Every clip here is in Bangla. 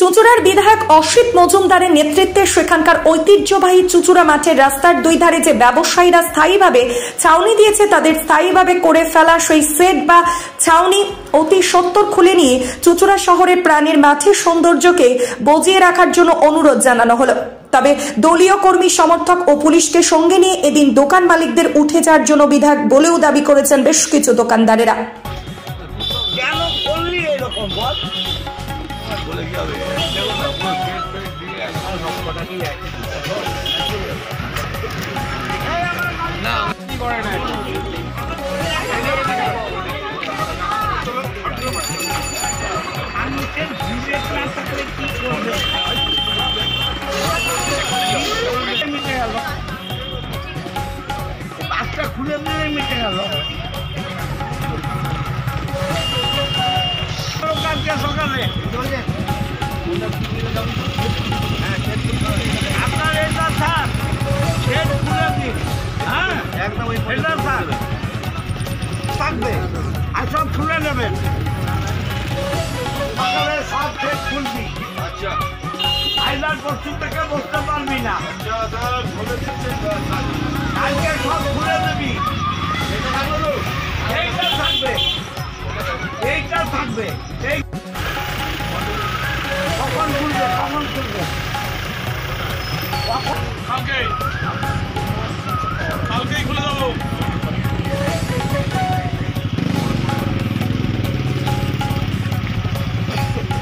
চুঁচুড়ার বিধায়ক অসিত মজুমদারের নেতৃত্বে সেখানকার ঐতিহ্যবাহী চুঁচুড়া মাঠের রাস্তার দুই ধারে যে ব্যবসায়ীরা স্থায়ীভাবে ছাউনি দিয়েছে তাদের স্থায়ীভাবে করে ফেলা সেই সেট বা ছাউনি অতি সত্বর খুলে নিয়ে চুঁচুড়া শহরের প্রাণীর মাঠের সৌন্দর্যকে বজিয়ে রাখার জন্য অনুরোধ জানানো হলো। তবে দলীয় কর্মী সমর্থক ও পুলিশকে সঙ্গে নিয়ে এদিন দোকান মালিকদের উঠে যাওয়ার জন্য বিধায়ক বলেও দাবি করেছেন বেশ কিছু দোকানদারেরা। খুলে মিটে গেল সকালে আপনার এটা স্যার সেট খুলে দিন। হ্যাঁ একদম এটা স্যার থাকবে আর সব খুলে নেবেন সকালে সব সেট খুলবি। আচ্ছা আইলার পশ্চিম থেকে বসতে পারবি না। কালকে সব খুলে দেবি। এইটা থাকবে এইটা থাকবে এই কখন খুলবে কখন খুলবে কালকেই খুলে দেবো।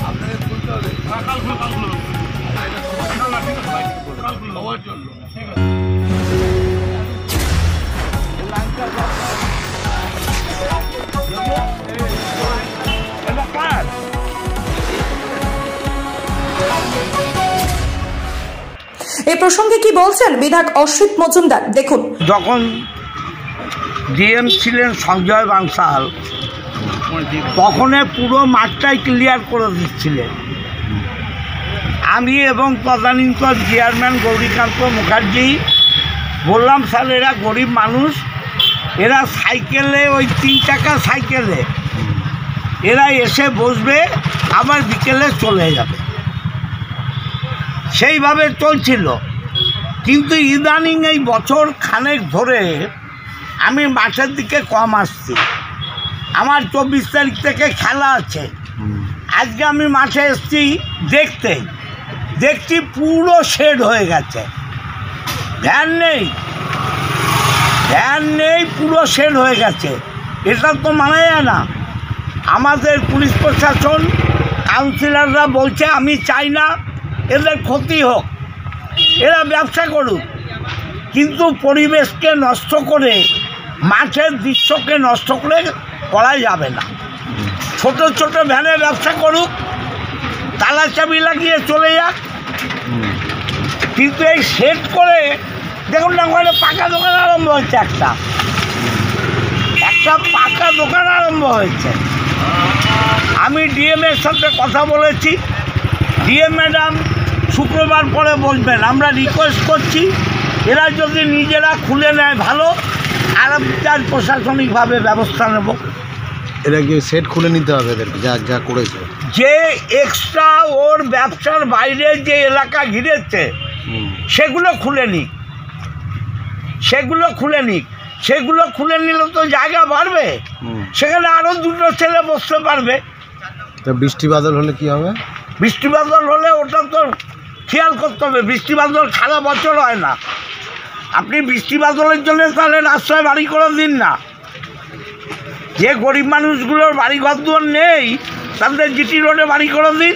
আপনাদের খুলতে হবে কাল খুলবে সবার জন্য ঠিক আছে। এই প্রসঙ্গে কি বলছেন বিধায়ক অসিত মজুমদার দেখুন। যখন ডিএম ছিলেন সঞ্জয় বানসাল তখন পুরো মাঠটাই ক্লিয়ার করে দিচ্ছিলেন। আমি এবং তদানীন্তন চেয়ারম্যান গৌরীকান্ত মুখার্জি বললাম স্যার এরা গরিব মানুষ, এরা সাইকেলে ওই 3 চাকা সাইকেলে এরা এসে বসবে আবার বিকেলে চলে যাবে, সেইভাবে চলছিল। কিন্তু ইদানিং এই বছর খানেক ধরে আমি মাঠের দিকে কম আসছি। আমার 24 তারিখ থেকে খেলা আছে। আজকে আমি মাঠে এসেছি দেখছি পুরো শেড হয়ে গেছে, ভ্যান নেই পুরো শেড হয়ে গেছে। এটা তো মানা যায় না। আমাদের পুলিশ প্রশাসন কাউন্সিলররা বলছে আমি চাই না এদের ক্ষতি হোক, এরা ব্যবসা করুক, কিন্তু পরিবেশকে নষ্ট করে মাঠের দৃশ্যকে নষ্ট করে করা যাবে না। ছোট ছোট ভ্যানে ব্যবসা করুক, তালা চাবি লাগিয়ে চলে যাক, কিন্তু এই সেট করে দেখুন না ওখানে পাকা দোকান আরম্ভ হয়েছে, একটা পাকা দোকান আরম্ভ হয়েছে। আমি ডিএমের সাথে কথা বলেছি, ডিএম ম্যাডাম শুক্রবার পরে বসবেন। আমরা রিকোয়েস্ট করছি এরা যদি নিজেরা খুলে নেয় ভালো, আর তার প্রশাসনিকভাবে ব্যবস্থা নেব। এটা কি সেট খুলে নিতে হবে এদেরকে যা করেছে, যে এক্সট্রা ওর ব্যবসার বাইরে যে এলাকা ঘিরেছে সেগুলো খুলে নিক, সেগুলো খুলে নিলে তো জায়গা বাড়বে, সেখানে আরও 2টো ছেলে বসতে পারবে। তা বৃষ্টি বাদল হলে কি হবে? বৃষ্টি বাদল হলে ওটা তো খেয়াল করতে হবে। বৃষ্টি বাদল সারা বছর হয় না। আপনি বৃষ্টি বাদলের জন্য তাহলে রাস্তায় বাড়ি করে দিন না। যে গরিব মানুষগুলোর বাড়ি ঘর নেই তাদের জিটি রোডে বাড়ি করে দিন।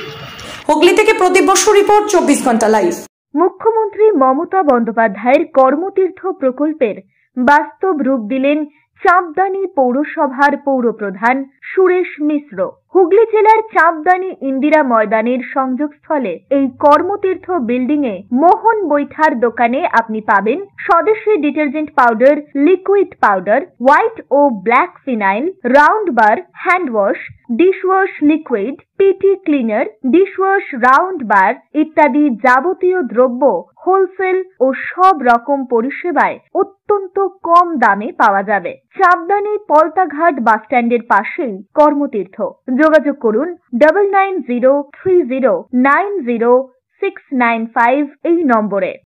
হুগলি থেকে প্রদীপ বসু রিপোর্ট, 24 ঘন্টা লাইভ। মুখ্যমন্ত্রী মমতা বন্দ্যোপাধ্যায়ের কর্মতীর্থ প্রকল্পের বাস্তব রূপ দিলেন চাঁপদানি পৌরসভার পৌরপ্রধান সুরেশ মিশ্র। হুগলি জেলার চাঁপদানি ইন্দিরা ময়দানের সংযোগস্থলে এই কর্মতীর্থ বিল্ডিং এ মোহন বৈঠার দোকানে আপনি পাবেন স্বদেশী detergent powder, liquid powder, white ও black phenyl, round bar, hand wash, dishwash liquid, P T cleaner, dishwash round bar ইত্যাদি যাবতীয় দ্রব্য হোলসেল ও সব রকম পরিষেবায় অত্যন্ত কম দামে পাওয়া যাবে। চাঁপদানি পলতাঘাট বাসস্ট্যান্ডের পাশেই কর্মতীর্থ, যোগাযোগ করুন 9903090695 এই নম্বরে।